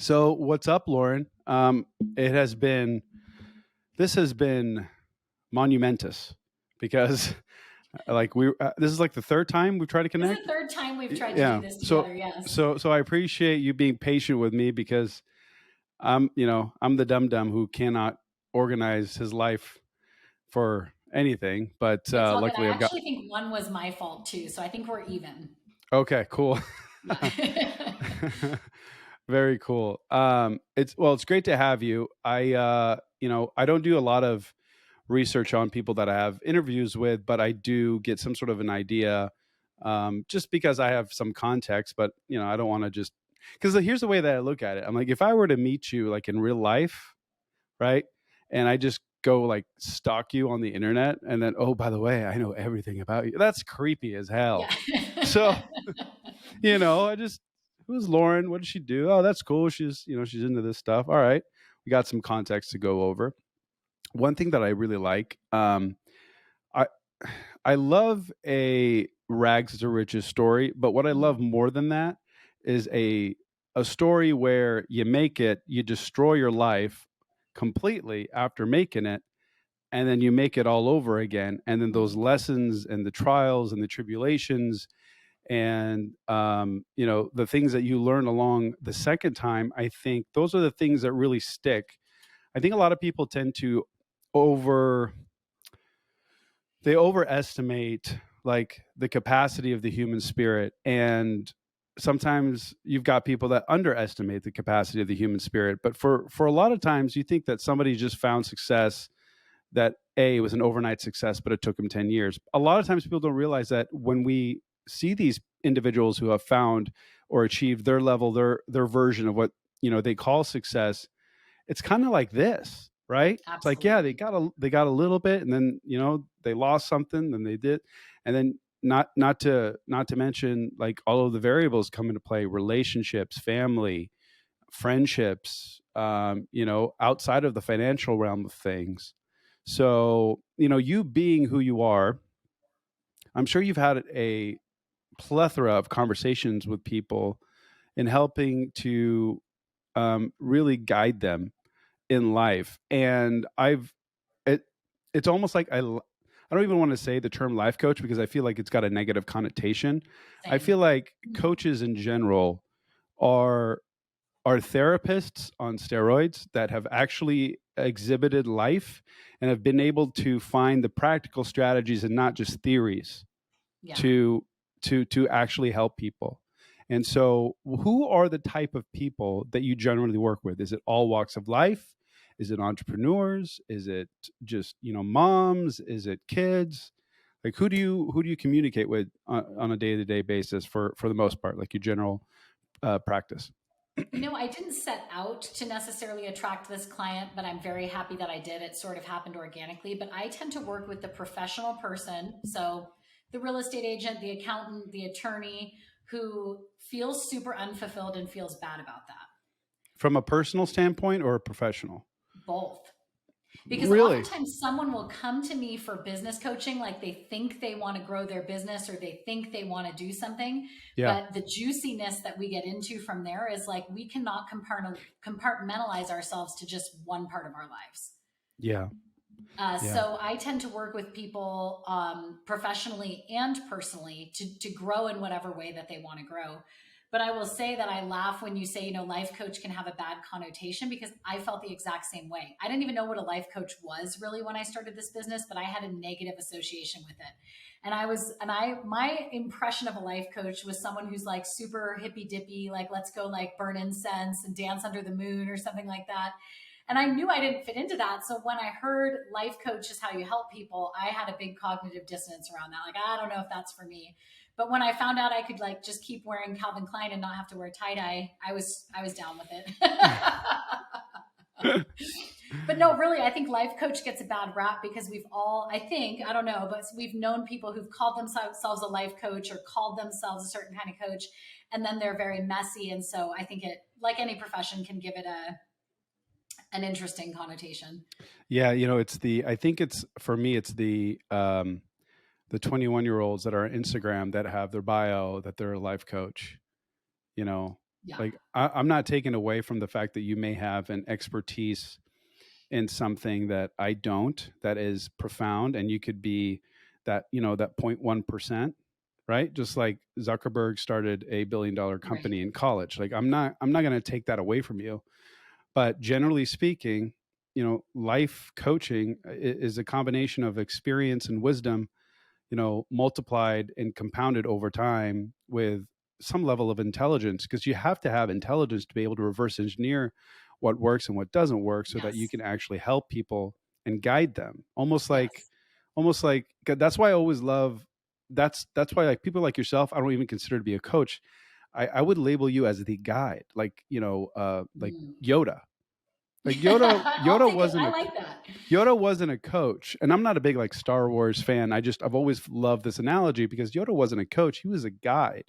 So what's up, Lauren? It has been this has been monumentous because this is like the third time we've tried to This is connect. the third time we've tried to do Yeah. this So together. Yes. so I appreciate you being patient with me because I'm the dum dum who cannot organize his life for anything. But It's all good. I luckily I've got. actually think one was my fault too. So I think we're even. Okay, cool. Yeah. Very cool. It's great to have you. I don't do a lot of research on people that I have interviews with, but I do get some sort of an idea, just because I have some context. But I don't want to just because here's the way that I look at it. I'm like, if I were to meet you like in real life, right, and I just go like stalk you on the internet, and then oh, by the way, I know everything about you. That's creepy as hell. Yeah. So I just, who's Lauren? What does she do? Oh, that's cool. She's into this stuff. All right. We got some context to go over. One thing that I really like, I I love a rags to riches story, but what I love more than that is a story where you make it, you destroy your life completely after making it, and then you make it all over again. And then those lessons and the trials and the tribulations and the things that you learn along the second time, I think those are the things that really stick. I think a lot of people tend to over they overestimate like the capacity of the human spirit, and sometimes you've got people that underestimate the capacity of the human spirit. But for a lot of times you think that somebody just found success, that it was an overnight success, but it took them 10 years. A lot of times people don't realize that when we see these individuals who have found or achieved their level, their version of what they call success, it's kind of like this, right? It's like, yeah, they Absolutely. got a little bit, and then they lost something, then they did, and then not to mention like all of the variables come into play: relationships, family, friendships, outside of the financial realm of things. So, you being who you are, I'm sure you've had a plethora of conversations with people in helping to really guide them in life. And it, it's almost like I don't even want to say the term life coach because I feel like it's got a negative connotation. I Same. feel like coaches in general are therapists on steroids that have actually exhibited life and have been able to find the practical strategies and not just theories Yeah. to to actually help people. And so, who are the type of people that you generally work with? Is it all walks of life? Is it entrepreneurs? Is it just moms? Is it kids? Like, who do you communicate with on a day to day basis for the most part, like your general practice? I didn't set out to necessarily attract this client, but I'm very happy that I did. It sort of happened organically. But I tend to work with the professional person. So the real estate agent, the accountant, the attorney who feels super unfulfilled and feels bad about that. From a personal standpoint or a professional? Both. Because Really? oftentimes someone will come to me for business coaching, like they think they want to grow their business or they think they want to do something. Yeah. But the juiciness that we get into from there is like we cannot compartmentalize ourselves to just one part of our lives. Yeah. Yeah. So I tend to work with people professionally and personally to grow in whatever way that they want to grow. But I will say that I laugh when you say, life coach can have a bad connotation because I felt the exact same way. I didn't even know what a life coach was really when I started this business, but I had a negative association with it. My impression of a life coach was someone who's like super hippy dippy, like let's go like burn incense and dance under the moon or something like that. And I knew I didn't fit into that. So when I heard life coach is how you help people, I had a big cognitive dissonance around that. Like, I don't know if that's for me. But when I found out I could like just keep wearing Calvin Klein and not have to wear tie dye, I was down with it. But no, really, I think life coach gets a bad rap because I don't know, but we've known people who've called themselves a life coach or called themselves a certain kind of coach, and then they're very messy. And so I think it, like any profession, can give it an interesting connotation. Yeah, I think it's for me it's the 21-year-olds that are on Instagram that have their bio that they're a life coach, you know. Yeah. Like I'm not taking away from the fact that you may have an expertise in something that I don't, that is profound, and you could be that, that 0.1%, right? Just like Zuckerberg started a $1 billion Right. company in college. Like I'm not going to take that away from you. But generally speaking, life coaching is a combination of experience and wisdom, multiplied and compounded over time with some level of intelligence, because you have to have intelligence to be able to reverse engineer what works and what doesn't work so that you Yes. can actually help people and guide them. Yes. Almost like that's why I always love that's why, like, people like yourself, I don't even consider to be a coach. I would label you as the guide, like, like Mm. Yoda. Like Yoda I'll take it. wasn't I a like that. Yoda wasn't a coach, and I'm not a big like Star Wars fan. I've always loved this analogy because Yoda wasn't a coach; he was a guide.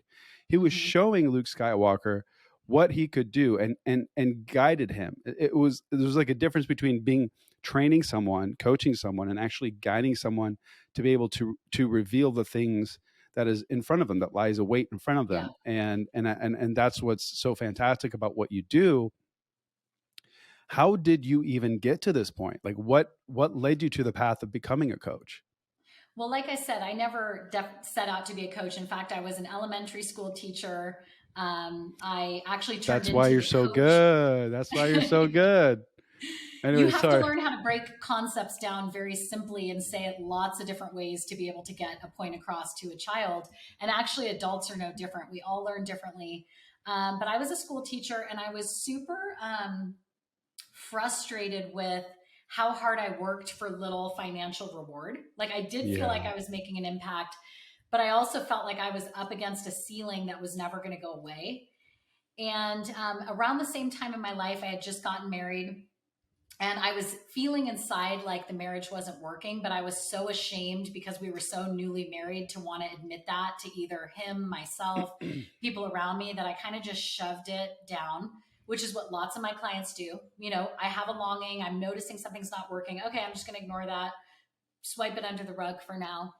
He was Hmm. showing Luke Skywalker what he could do, and guided him. There was like a difference between being training someone, coaching someone, and actually guiding someone to be able to reveal the things that is in front of them, that lies await in front of Yeah. them, and that's what's so fantastic about what you do. How did you even get to this point? Like what led you to the path of becoming a coach? Well, like I said, I never set out to be a coach. In fact, I was an elementary school teacher. I actually turned That's why into you're the so coach. good. That's why you're so good. You Anyway, have to sorry. learn how to break concepts down very simply and say it lots of different ways to be able to get a point across to a child. And actually, adults are no different. We all learn differently. But I was a school teacher and I was super frustrated with how hard I worked for little financial reward. Like I did feel like Yeah. I was making an impact, but I also felt like I was up against a ceiling that was never going to go away. And around the same time in my life, I had just gotten married and I was feeling inside like the marriage wasn't working, but I was so ashamed because we were so newly married to want to admit that to either him, myself, people around me, that I kind of just shoved it down, which is what lots of my clients do. I have a longing, I'm noticing something's not working. Okay, I'm just going to ignore that, swipe it under the rug for now.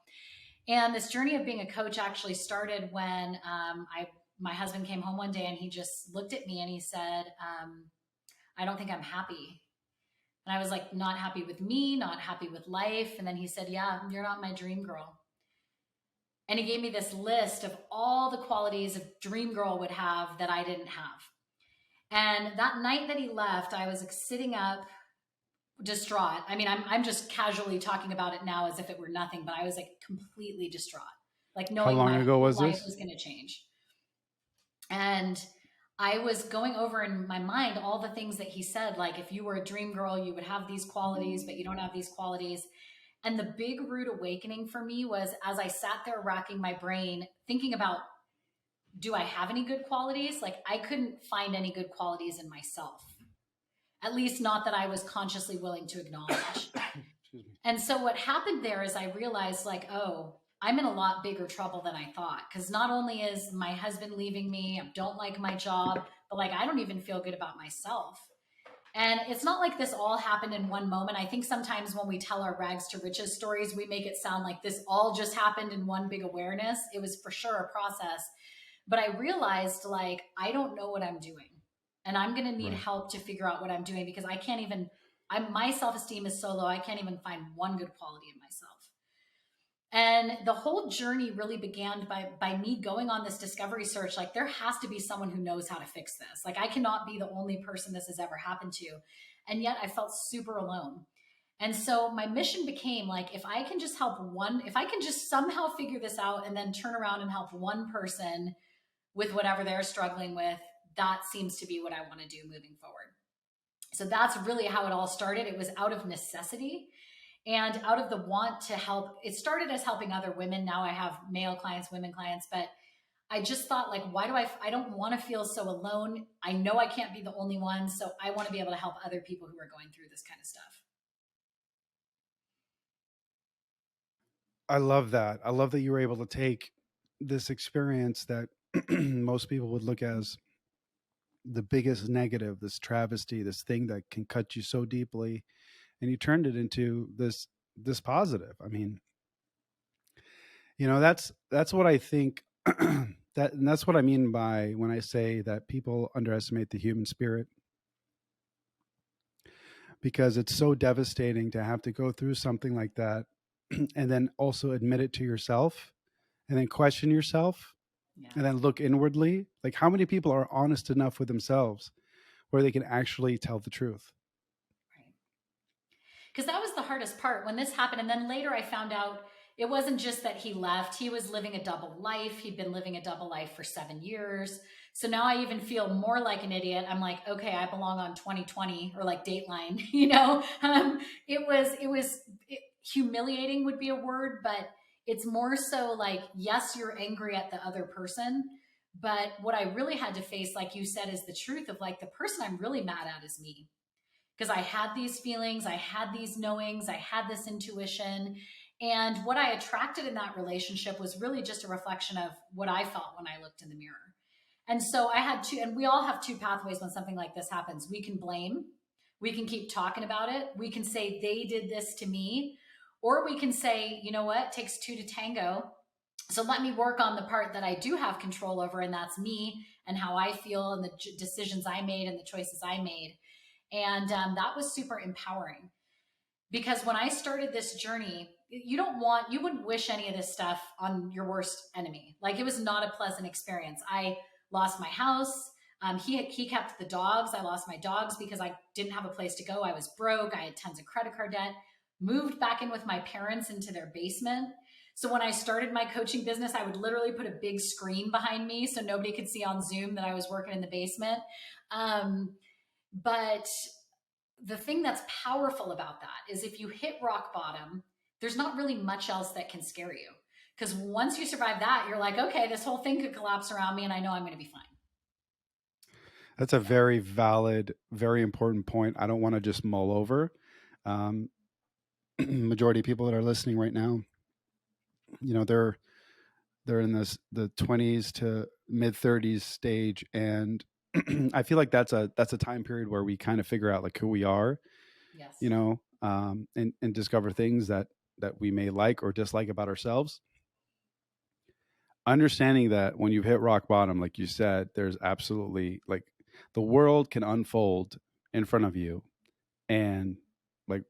And this journey of being a coach actually started when my husband came home one day and he just looked at me and he said, I don't think I'm happy. And I was like, not happy with me, not happy with life. And then he said, yeah, you're not my dream girl. And he gave me this list of all the qualities a dream girl would have that I didn't have. And that night that he left, I was like sitting up distraught. I mean, I'm just casually talking about it now as if it were nothing, but I was like completely distraught, like How knowing long my ago whole was life this? was going to change. And I was going over in my mind all the things that he said, like if you were a dream girl, you would have these qualities, but you don't have these qualities. And the big rude awakening for me was as I sat there racking my brain, thinking about, do I have any good qualities? Like I couldn't find any good qualities in myself, at least not that I was consciously willing to acknowledge. Excuse me. And so what happened there is I realized like, oh, I'm in a lot bigger trouble than I thought. Cause not only is my husband leaving me, I don't like my job, but like I don't even feel good about myself. And it's not like this all happened in one moment. I think sometimes when we tell our rags to riches stories, we make it sound like this all just happened in one big awareness. It was for sure a process. But I realized like, I don't know what I'm doing. And I'm going to need Right. help to figure out what I'm doing because I can't even, my self esteem is so low, I can't even find one good quality in myself. And the whole journey really began by me going on this discovery search. Like, there has to be someone who knows how to fix this. Like, I cannot be the only person this has ever happened to. And yet I felt super alone. And so my mission became like, if I can just help one, if I can just somehow figure this out and then turn around and help one person with whatever they're struggling with, that seems to be what I want to do moving forward. So that's really how it all started. It was out of necessity and out of the want to help. It started as helping other women. Now I have male clients, women clients, but I just thought like, why do I don't want to feel so alone. I know I can't be the only one. So I want to be able to help other people who are going through this kind of stuff. I love that. I love that you were able to take this experience that most people would look as the biggest negative, this travesty, this thing that can cut you so deeply, and you turned it into this positive. I mean, that's what I think And that's what I mean by when I say that people underestimate the human spirit, because it's so devastating to have to go through something like that and then also admit it to yourself and then question yourself Yeah. and then look inwardly. Like, how many people are honest enough with themselves where they can actually tell the truth? Right. Because that was the hardest part when this happened. And then later I found out it wasn't just that he left, he was living a double life. He'd been living a double life for 7 years. So now I even feel more like an idiot. I'm like, okay, I belong on 2020 or like Dateline, you know? Humiliating would be a word, but it's more so like, yes, you're angry at the other person. But what I really had to face, like you said, is the truth of like the person I'm really mad at is me, because I had these feelings, I had these knowings, I had this intuition. And what I attracted in that relationship was really just a reflection of what I felt when I looked in the mirror. And so I had two, and we all have two pathways when something like this happens. We can blame, we can keep talking about it, we can say, they did this to me, or we can say, you know what, it takes two to tango. So let me work on the part that I do have control over, and that's me and how I feel and the decisions I made and the choices I made. And that was super empowering, because when I started this journey, you wouldn't wish any of this stuff on your worst enemy. Like, it was not a pleasant experience. I lost my house. He kept the dogs. I lost my dogs because I didn't have a place to go. I was broke. I had tons of credit card debt. Moved back in with my parents into their basement. So when I started my coaching business, I would literally put a big screen behind me so nobody could see on Zoom that I was working in the basement. But the thing that's powerful about that is if you hit rock bottom, there's not really much else that can scare you. Because once you survive that, you're like, okay, this whole thing could collapse around me and I know I'm going to be fine. That's a very valid, very important point. I don't want to just mull over. Um, Majority of people that are listening right now, you know, they're in the 20s to mid 30s stage, and I feel like that's a time period where we kind of figure out like who we are, Yes. you know, and discover things that we may like or dislike about ourselves. Understanding that when you've hit rock bottom, like you said, there's absolutely like the world can unfold in front of you, and like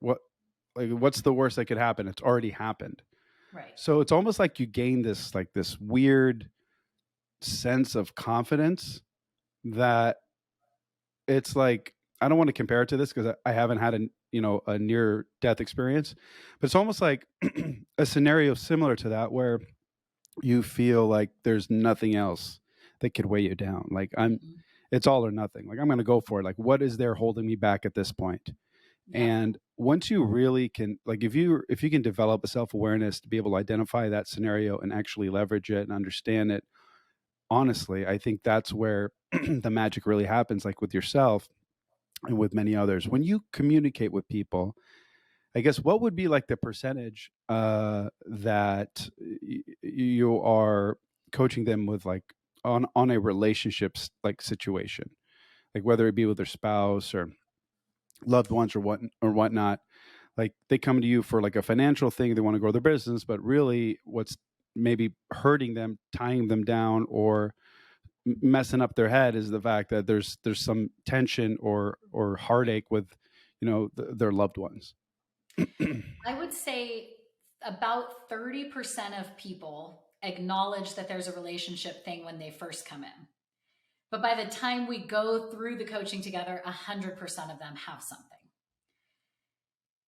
what's the worst that could happen? It's already happened. Right. So it's almost like you gain this weird sense of confidence that it's like, I don't want to compare it to this because I haven't had a near death experience, but it's almost like a scenario similar to that where you feel like there's nothing else that could weigh you down. Like, Mm-hmm. it's all or nothing. Like, I'm going to go for it. Like, what is there holding me back at this point? Yep. And once you really can, like, if you can develop a self-awareness to be able to identify that scenario and actually leverage it and understand it honestly, I think that's where the magic really happens, like with yourself and with many others. When you communicate with people, I guess what would be like the percentage that you are coaching them with, like on a relationships like situation, like whether it be with their spouse or loved ones or whatnot. Like, they come to you for like a financial thing, they want to grow their business, but really what's maybe hurting them, tying them down, or messing up their head is the fact that there's some tension or heartache with their loved ones. I would say about 30% of people acknowledge that there's a relationship thing when they first come in. But by the time we go through the coaching together, 100% of them have something.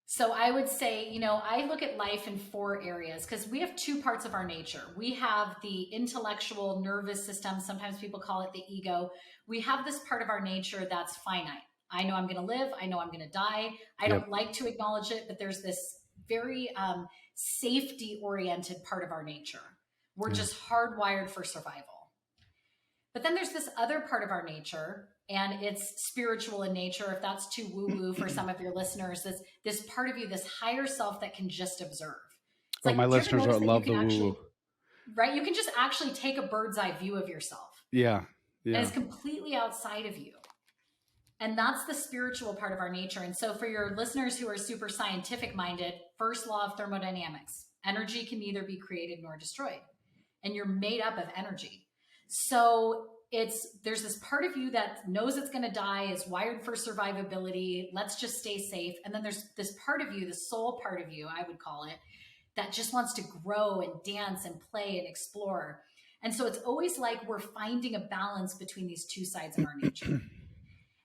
So I would say, I look at life in four areas because we have two parts of our nature. We have the intellectual nervous system. Sometimes people call it the ego. We have this part of our nature that's finite. I know I'm going to live. I know I'm going to die. I Yep. don't like to acknowledge it, but there's this very safety oriented part of our nature. We're Yeah. just hardwired for survival. But then there's this other part of our nature, and it's spiritual in nature. If that's too woo woo for some of your listeners, this part of you, this higher self that can just observe. It's Oh, my like, do you ever listeners notice are that you love can the woo actually, woo. right? You can just actually take a bird's eye view of yourself, Yeah. and Yeah. it's completely outside of you. And that's the spiritual part of our nature. And so, for your listeners who are super scientific minded, first law of thermodynamics: energy can neither be created nor destroyed, and you're made up of energy. So there's this part of you that knows it's going to die, is wired for survivability. Let's just stay safe. And then there's this part of you, the soul part of you, I would call it, that just wants to grow and dance and play and explore. And so it's always like we're finding a balance between these two sides of our nature.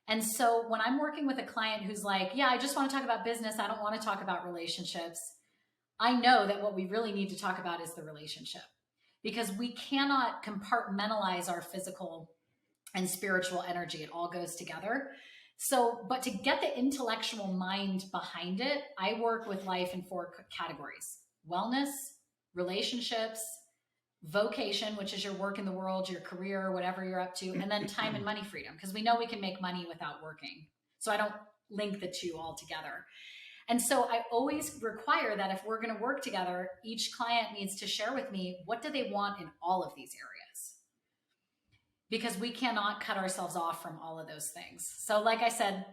And so when I'm working with a client who's like, yeah, I just want to talk about business, I don't want to talk about relationships, I know that what we really need to talk about is the relationship, because we cannot compartmentalize our physical and spiritual energy. It all goes together. So, but to get the intellectual mind behind it, I work with life in four categories: wellness, relationships, vocation, which is your work in the world, your career, whatever you're up to, and then time and money freedom, because we know we can make money without working. So I don't link the two all together. And so I always require that if we're going to work together, each client needs to share with me, what do they want in all of these areas? Because we cannot cut ourselves off from all of those things. So like I said,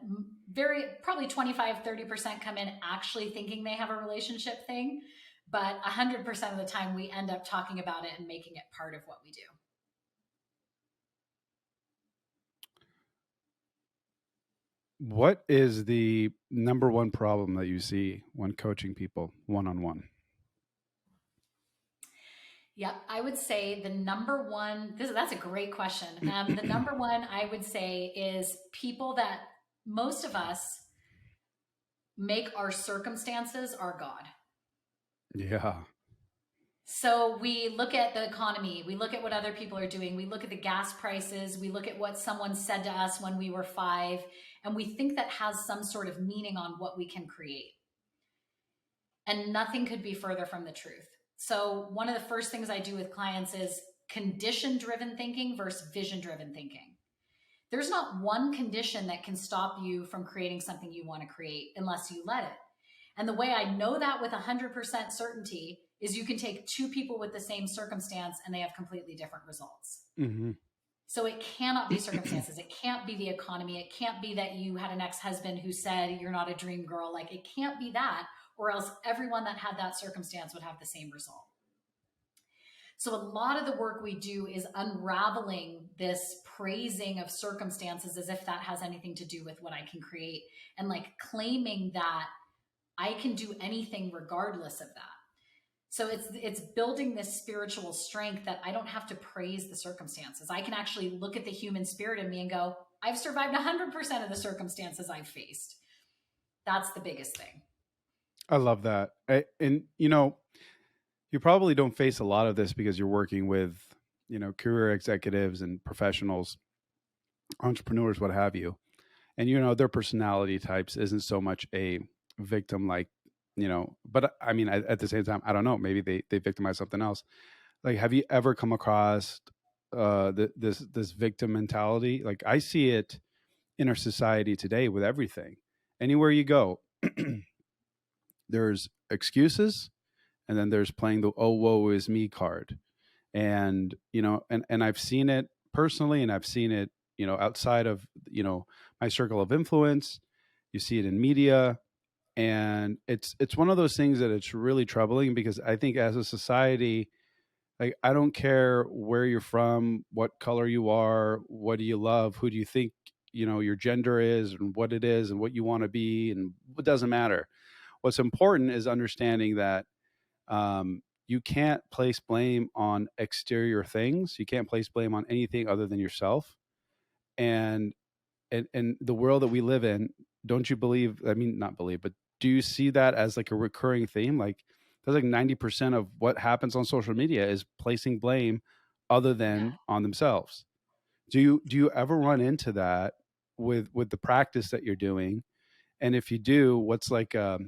probably 25-30% come in actually thinking they have a relationship thing, but 100% of the time we end up talking about it and making it part of what we do. What is the number one problem that you see when coaching people one-on-one? Yep, I would say the number one, that's a great question. The number one I would say is people that, most of us make our circumstances our God. Yeah. So we look at the economy, we look at what other people are doing, we look at the gas prices, we look at what someone said to us when we were 5, and we think that has some sort of meaning on what we can create. And nothing could be further from the truth. So one of the first things I do with clients is condition-driven thinking versus vision-driven thinking. There's not one condition that can stop you from creating something you want to create unless you let it. And the way I know that with 100% certainty is you can take two people with the same circumstance and they have completely different results. Mm-hmm. So it cannot be circumstances. It can't be the economy. It can't be that you had an ex-husband who said you're not a dream girl. Like, it can't be that, or else everyone that had that circumstance would have the same result. So a lot of the work we do is unraveling this praising of circumstances as if that has anything to do with what I can create, and like claiming that I can do anything regardless of that. So it's building this spiritual strength that I don't have to praise the circumstances. I can actually look at the human spirit in me and go, I've survived 100% of the circumstances I've faced. That's the biggest thing. I love that. And, you probably don't face a lot of this because you're working with, career executives and professionals, entrepreneurs, what have you. And, their personality types isn't so much a victim like, but I mean, at the same time, I don't know, maybe they victimize something else. Like, have you ever come across this victim mentality? Like, I see it in our society today with everything. Anywhere you go, there's excuses, and then there's playing the "oh woe is me" card. And and I've seen it personally, and I've seen it outside of my circle of influence. You see it in media, and it's one of those things that it's really troubling, because I think as a society, like, I don't care where you're from, what color you are, what do you love, who do you think your gender is, and what it is, and what you want to be, and it doesn't matter. What's important is understanding that you can't place blame on exterior things. You can't place blame on anything other than yourself. And the world that we live in, don't you believe? I mean, not believe, but do you see that as like a recurring theme? Like, there's like 90% of what happens on social media is placing blame other Yeah. than on themselves. Do you ever run into that with the practice that you're doing? And if you do, what's I guess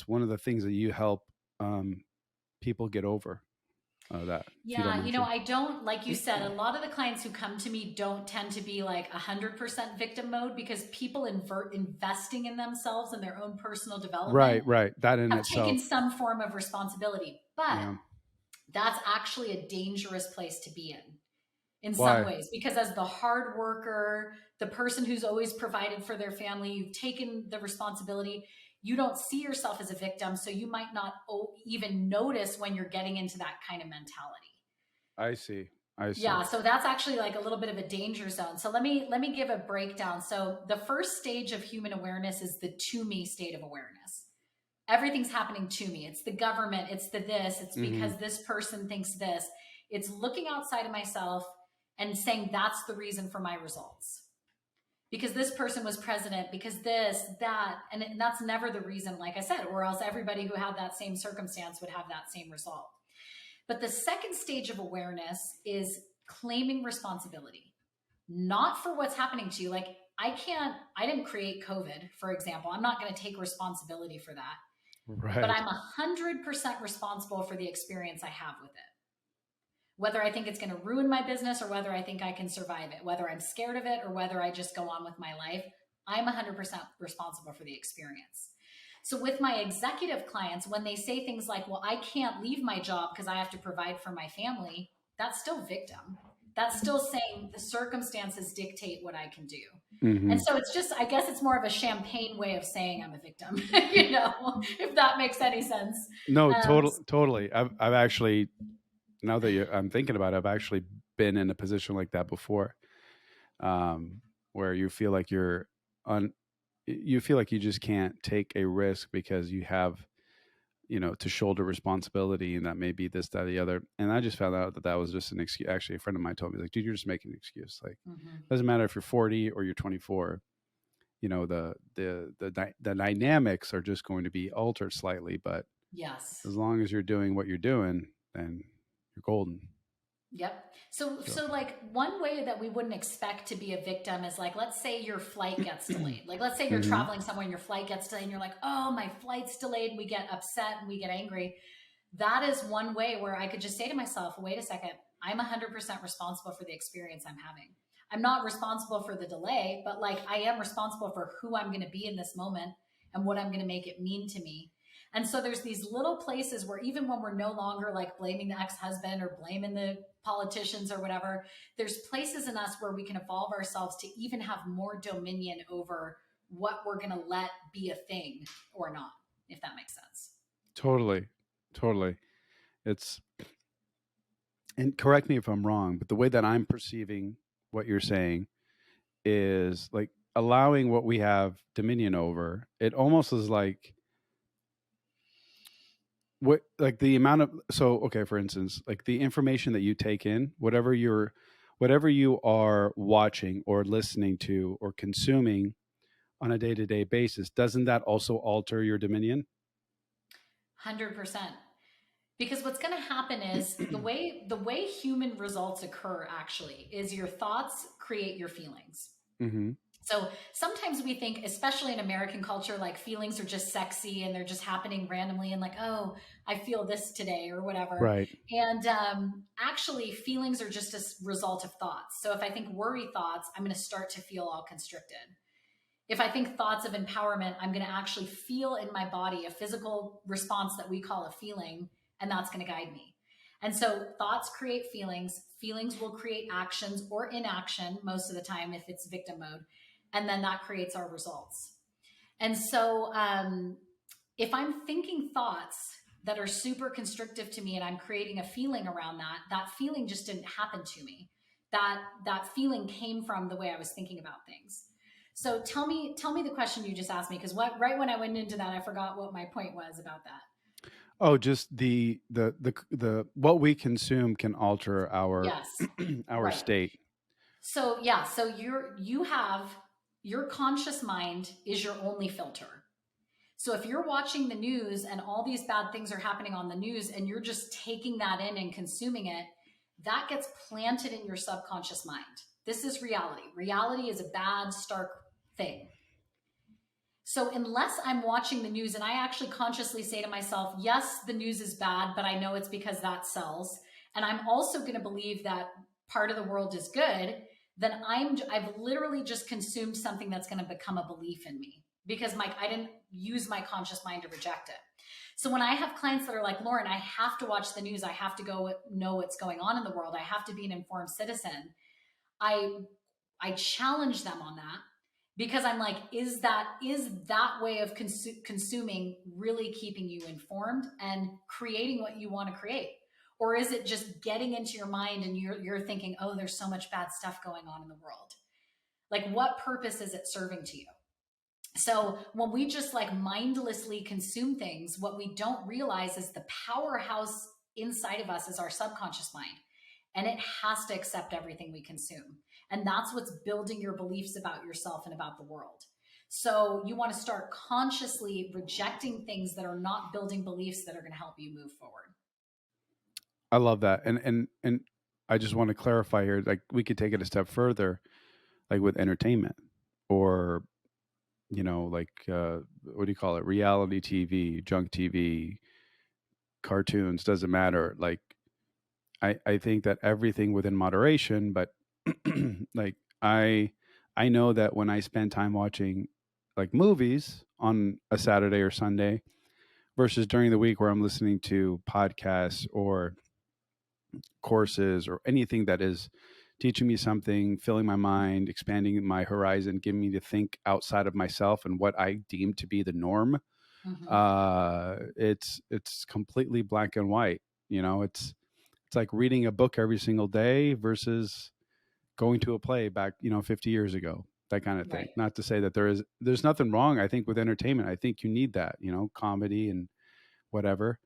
one of the things that you help people get over that, if you don't Yeah, mind sharing? I don't, like you said, a lot of the clients who come to me don't tend to be like 100% victim mode, because people investing in themselves and their own personal development Right, that in have taken itself. some form of responsibility. But Yeah. that's actually a dangerous place to be in some Why? ways, because as the hard worker, the person who's always provided for their family, you've taken the responsibility. You don't see yourself as a victim, so you might not even notice when you're getting into that kind of mentality. I see. I see. Yeah, so that's actually like a little bit of a danger zone. So let me give a breakdown. So the first stage of human awareness is the to me state of awareness. Everything's happening to me. It's the government, it's the this, it's Hmm. because this person thinks this. It's looking outside of myself and saying that's the reason for my results. Because this person was president, because this, that, and that's never the reason, like I said, or else everybody who had that same circumstance would have that same result. But the second stage of awareness is claiming responsibility, not for what's happening to you. Like, I didn't create COVID, for example. I'm not going to take responsibility for that, but Right. I'm 100% responsible for the experience I have with it. Whether I think it's going to ruin my business or whether I think I can survive it, whether I'm scared of it or whether I just go on with my life, I'm 100% responsible for the experience. So with my executive clients, when they say things like, well, I can't leave my job because I have to provide for my family, that's still victim. That's still saying the circumstances dictate what I can do. And Hmm. so it's just, I guess it's more of a champagne way of saying I'm a victim, if that makes any sense. No, Um, totally. I've actually, now that I'm thinking about it, I've actually been in a position like that before, where you feel like on, you feel like you just can't take a risk because you have, to shoulder responsibility, and that may be this, that, or the other. And I just found out that that was just an excuse. Actually, a friend of mine told me, like, dude, you're just making an excuse. Like, mhm. doesn't matter if you're 40 or you're 24. The dynamics are just going to be altered slightly, but Yes. as long as you're doing what you're doing, then you're golden. Yep. So So, so like one way that we wouldn't expect to be a victim is like, let's say your flight gets delayed. Like let's say you're hmm, traveling somewhere and your flight gets delayed and you're like, "Oh, my flight's delayed." And we get upset and we get angry. That is one way where I could just say to myself, "Wait a second. I'm 100% responsible for the experience I'm having. I'm not responsible for the delay, but like I am responsible for who I'm going to be in this moment and what I'm going to make it mean to me." And so there's these little places where even when we're no longer like blaming the ex-husband or blaming the politicians or whatever, there's places in us where we can evolve ourselves to even have more dominion over what we're going to let be a thing or not, if that makes sense. totally, totally. It's, and correct me if I'm wrong, but the way that I'm perceiving what you're saying is like allowing what we have dominion over. It almost is like what, like the amount of, so okay, for instance, like the information that you take in, whatever you are watching or listening to or consuming on a day-to-day basis, doesn't that also alter your dominion? 100%. Because what's going to happen is the way human results occur actually is your thoughts create your feelings. Hmm. So sometimes we think, especially in American culture, like feelings are just sexy and they're just happening randomly and like, oh, I feel this today or whatever. Right. And actually, feelings are just a result of thoughts. So if I think worry thoughts, I'm going to start to feel all constricted. If I think thoughts of empowerment, I'm going to actually feel in my body a physical response that we call a feeling, and that's going to guide me. And so thoughts create feelings. Feelings will create actions or inaction most of the time if it's victim mode. And then that creates our results. And so if I'm thinking thoughts that are super constrictive to me and I'm creating a feeling around that, that feeling just didn't happen to me. That feeling came from the way I was thinking about things. So tell me the question you just asked me, because what right when I went into that, I forgot what my point was about that. Oh, just the what we consume can alter our Yes, our right. state. So yeah, so you have your conscious mind is your only filter. So if you're watching the news and all these bad things are happening on the news and you're just taking that in and consuming it, that gets planted in your subconscious mind. This is reality. Reality is a bad, stark thing. So unless I'm watching the news and I actually consciously say to myself, yes, the news is bad, but I know it's because that sells. And I'm also going to believe that part of the world is good, then I've literally just consumed something that's going to become a belief in me because I didn't use my conscious mind to reject it. So when I have clients that are like, Lauren, I have to watch the news, I have to go know what's going on in the world, I have to be an informed citizen. I I challenge them on that because I'm like, is that way of consuming really keeping you informed and creating what you want to create? Or is it just getting into your mind and you're thinking, oh, there's so much bad stuff going on in the world? Like, what purpose is it serving to you? So when we just like mindlessly consume things, what we don't realize is the powerhouse inside of us is our subconscious mind. And it has to accept everything we consume. And that's what's building your beliefs about yourself and about the world. So you want to start consciously rejecting things that are not building beliefs that are going to help you move forward. I love that. And I just want to clarify here, like we could take it a step further, like with entertainment or, like what do you call it? Reality TV, junk TV, cartoons, doesn't matter. Like I think that everything within moderation, but like I know that when I spend time watching like movies on a Saturday or Sunday versus during the week where I'm listening to podcasts or courses or anything that is teaching me something, filling my mind, expanding my horizon, giving me to think outside of myself and what I deem to be the norm. Mm-hmm. It's completely black and white. It's like reading a book every single day versus going to a play back 50 years ago, that kind of thing. Right. Not to say that there's nothing wrong, I think, with entertainment. I think you need that, comedy and whatever.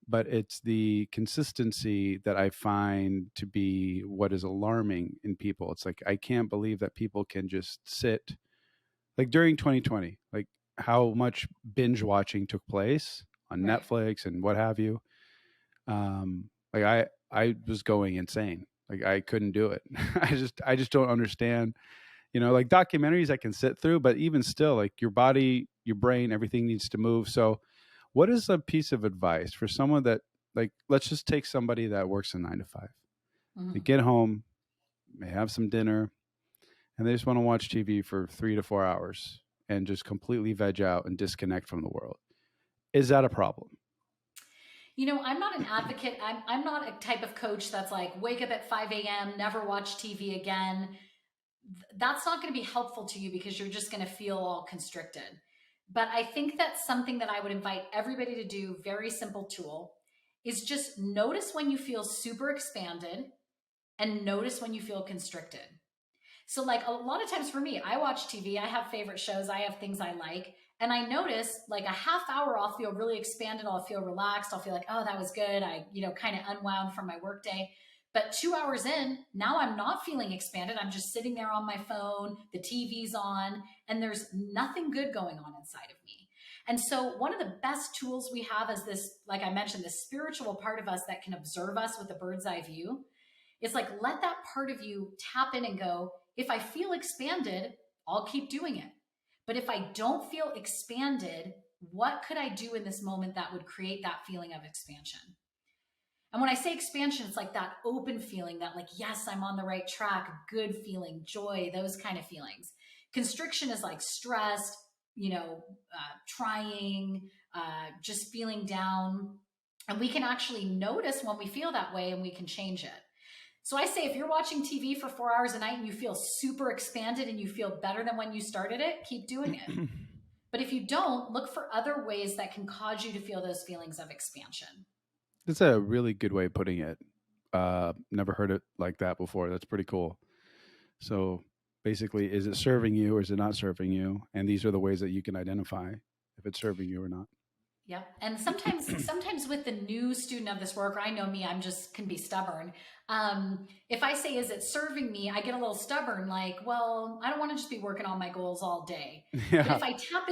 But it's the consistency that I find to be what is alarming in people. It's like I can't believe that people can just sit like during 2020, like how much binge watching took place on Right. Netflix and what have you. Like I was going insane. Like I couldn't do it. I just don't understand. Like documentaries I can sit through, but even still, like your body, your brain, everything needs to move. So what is a piece of advice for someone that, like, let's just take somebody that works a 9 to 5. They Mm-hmm. get home, they have some dinner, and they just want to watch TV for 3 to 4 hours and just completely veg out and disconnect from the world. Is that a problem? I'm not an advocate. I'm not a type of coach that's like, wake up at 5 a.m., never watch TV again. That's not going to be helpful to you because you're just going to feel all constricted. But I think that's something that I would invite everybody to do. Very simple tool is just notice when you feel super expanded and notice when you feel constricted. So, like a lot of times for me, I watch TV, I have favorite shows, I have things I like. And I notice like a half hour, I'll feel really expanded, I'll feel relaxed, I'll feel like, oh, that was good. I, kind of unwound from my workday. But 2 hours in, now I'm not feeling expanded. I'm just sitting there on my phone, the TV's on, and there's nothing good going on inside of me. And so, one of the best tools we have is this, like I mentioned, this spiritual part of us that can observe us with a bird's eye view. It's like, let that part of you tap in and go, if I feel expanded, I'll keep doing it. But if I don't feel expanded, what could I do in this moment that would create that feeling of expansion? And when I say expansion, it's like that open feeling that, like, yes, I'm on the right track, good feeling, joy, those kind of feelings. Constriction is like stressed, trying, just feeling down. And we can actually notice when we feel that way and we can change it. So I say if you're watching TV for 4 hours a night and you feel super expanded and you feel better than when you started it, keep doing it. But if you don't, look for other ways that can cause you to feel those feelings of expansion. That's a really good way of putting it. Never heard it like that before. That's pretty cool. So basically, is it serving you or is it not serving you? And these are the ways that you can identify if it's serving you or not. Yep. And sometimes with the new student of this work, or I know me, I'm just can be stubborn. If I say, is it serving me? I get a little stubborn, like, well, I don't want to just be working on my goals all day. But Yeah. if I tap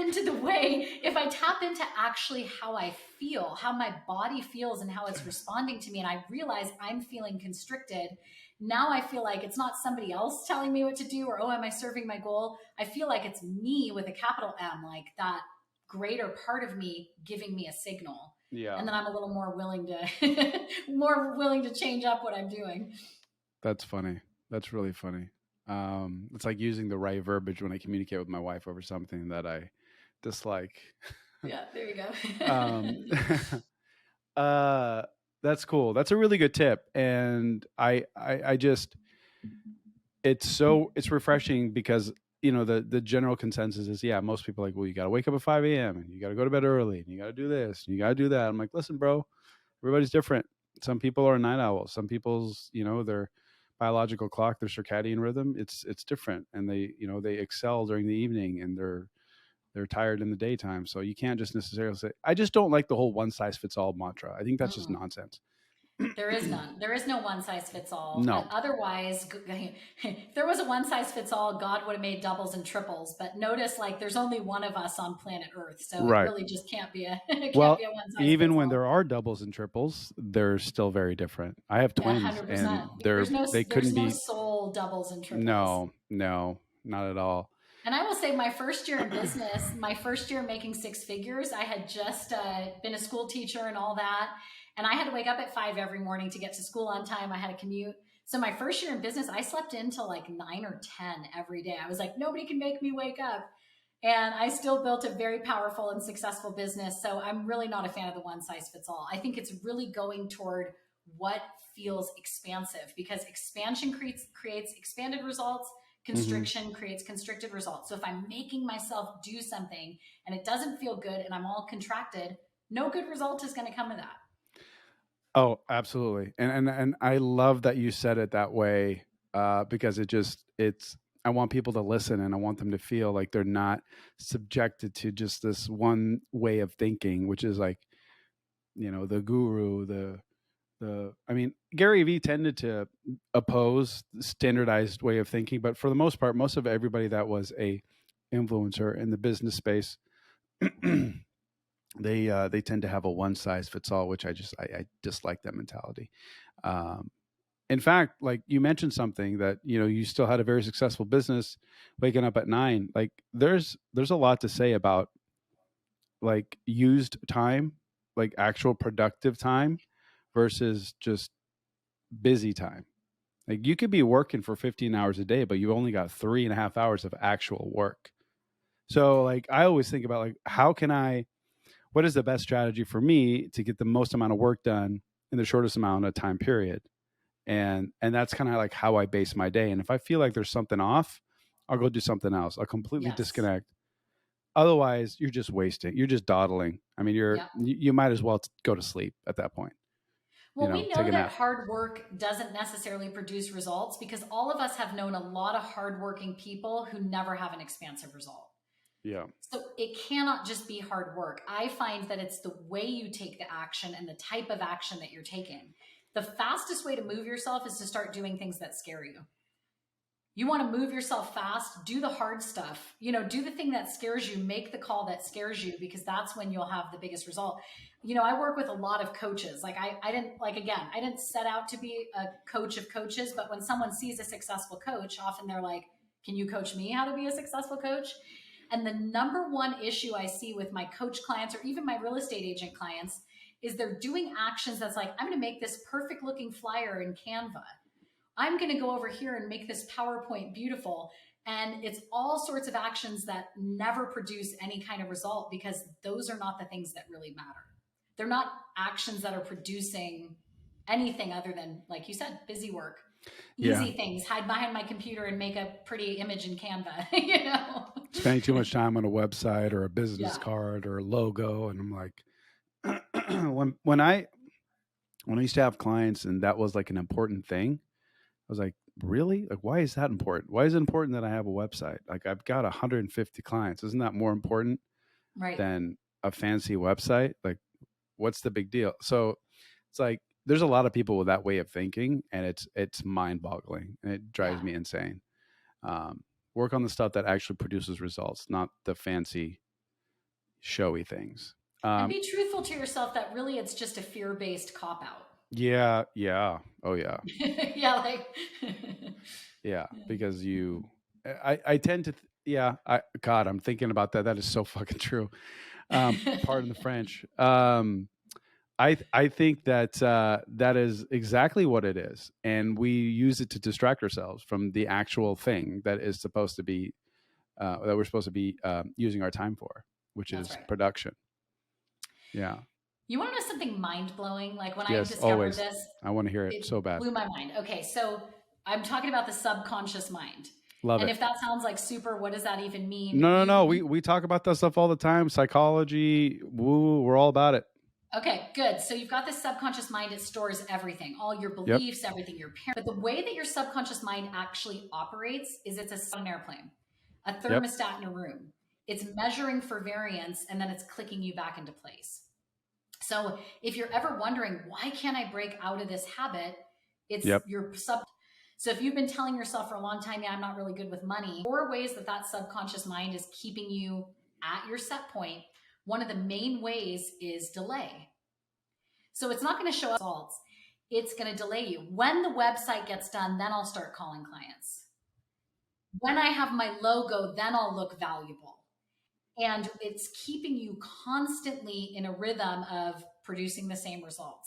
into actually how I feel, how my body feels and how it's responding to me, and I realize I'm feeling constricted, now I feel like it's not somebody else telling me what to do or, oh, am I serving my goal? I feel like it's me with a capital M, like that greater part of me giving me a signal. Yeah. And then I'm a little more willing to more willing to change up what I'm doing. That's funny. That's really funny. It's like using the right verbiage when I communicate with my wife over something that I dislike. Yeah, there you um, go. uh, that's cool. That's a really good tip, and I just it's refreshing because the general consensus is, yeah, most people are like, well, you got to wake up at 5 a.m. and you got to go to bed early and you got to do this and you got to do that. I'm like, listen, bro, everybody's different. Some people are night owls. Some people's, their biological clock, their circadian rhythm, it's different, and they excel during the evening, and they're tired in the daytime. So you can't just necessarily say. I just don't like the whole one size fits all mantra. I think that's just Mm-mm. nonsense. There is none. There is no one size fits all. No, Otherwise, if there was a one size fits all, God would have made doubles and triples. But notice, like, there's only one of us on planet Earth, so it right. really just can't be a it can't Well, be a one size even fits when all. there are doubles and triples, they're still very different. I have twins, and 100%. they There's couldn't no be. soul doubles and triples. No, no, not at all. And I will say, my first year in business, my first year making six figures, I had just been a school teacher and all that. And I had to wake up at 5 every morning to get to school on time. I had a commute. So my first year in business, I slept until like 9 or 10 every day. I was like, nobody can make me wake up. And I still built a very powerful and successful business. So I'm really not a fan of the one size fits all. I think it's really going toward what feels expansive, because expansion creates expanded results. Hmm. Constriction creates constricted results. So if I'm making myself do something and it doesn't feel good and I'm all contracted, no good result is going to come of that. Oh, absolutely. And I love that you said it that way, because it's I want people to listen, and I want them to feel like they're not subjected to just this one way of thinking, which is like, the guru, the I mean, Gary Vee tended to oppose the standardized way of thinking, but for the most part, most of everybody that was a influencer in the business space, they tend to have a one size fits all, which I dislike that mentality. Um, in fact, like you mentioned something that you still had a very successful business, waking up at 9. Like there's a lot to say about like used time, like actual productive time versus just busy time. Like you could be working for 15 hours a day, but you only got 3.5 hours of actual work. So like I always think about like what is the best strategy for me to get the most amount of work done in the shortest amount of time period. And that's kind of like how I base my day. And if I feel like there's something off, I'll go do something else. I'll completely Yes. disconnect. Otherwise, you're just wasting. You're just dawdling. I mean, Yep. you might as well go to sleep at that point. Well, we Take know a that nap. hard work doesn't necessarily produce results, because all of us have known a lot of hardworking people who never have an expansive result. Yeah. So it cannot just be hard work. I find that it's the way you take the action and the type of action that you're taking. The fastest way to move yourself is to start doing things that scare you. You want to move yourself fast, do the hard stuff. Do the thing that scares you, make the call that scares you, because that's when you'll have the biggest result. I work with a lot of coaches. Like I didn't like again, I didn't set out to be a coach of coaches, but when someone sees a successful coach, often they're like, "Can you coach me how to be a successful coach?" And the number one issue I see with my coach clients, or even my real estate agent clients, is they're doing actions that's like, I'm going to make this perfect looking flyer in Canva. I'm going to go over here and make this PowerPoint beautiful. And it's all sorts of actions that never produce any kind of result, because those are not the things that really matter. They're not actions that are producing anything other than, like you said, busy work, Yeah. easy things, hide behind my computer and make a pretty image in Canva. Spending too much time on a website or a business Yeah, card or a logo, and I'm like, when I used to have clients and that was like an important thing, I was like, really? Like, why is that important? Why is it important that I have a website? Like, I've got 150 clients. Isn't that more important right. than a fancy website? Like, what's the big deal? So it's like there's a lot of people with that way of thinking, and it's mind boggling, and it drives Yeah. me insane. Um, Work on the stuff that actually produces results, not the fancy, showy things. And Um, be truthful to yourself that really it's just a fear based cop out. yeah, yeah, oh yeah, Yeah, like, yeah. Because I tend to, yeah. God, I'm thinking about that. That is so fucking true. Pardon the French. I think that that is exactly what it is, and we use it to distract ourselves from the actual thing that is supposed to be that we're supposed to be using our time for, which that's is right. production. Yeah. You want to know something mind blowing? Like, when I Yes. discovered Always. this, I want to hear it it so bad. blew my mind. Okay, so I'm talking about the subconscious mind. Love And it. if that sounds like super, what does that even mean? No, no, You, no. We you we talk about that stuff all the time. Psychology, woo, we're all about it. Okay, good. So you've got this subconscious mind. It stores everything, all your Yep. beliefs, everything your parents. But the way that your subconscious mind actually operates is it's on an airplane, a Yep. thermostat in a room. It's measuring for variance and then it's clicking you back into place. So if you're ever wondering, why can't I break out of this habit? It's Yep. your sub. So if you've been telling yourself for a long time, yeah, I'm not really good with money, 4 ways that that subconscious mind is keeping you at your set point. One of the main ways is delay. So it's not going to show up results. It's going to delay you. When the website gets done, then I'll start calling clients. When I have my logo, then I'll look valuable. And it's keeping you constantly in a rhythm of producing the same results.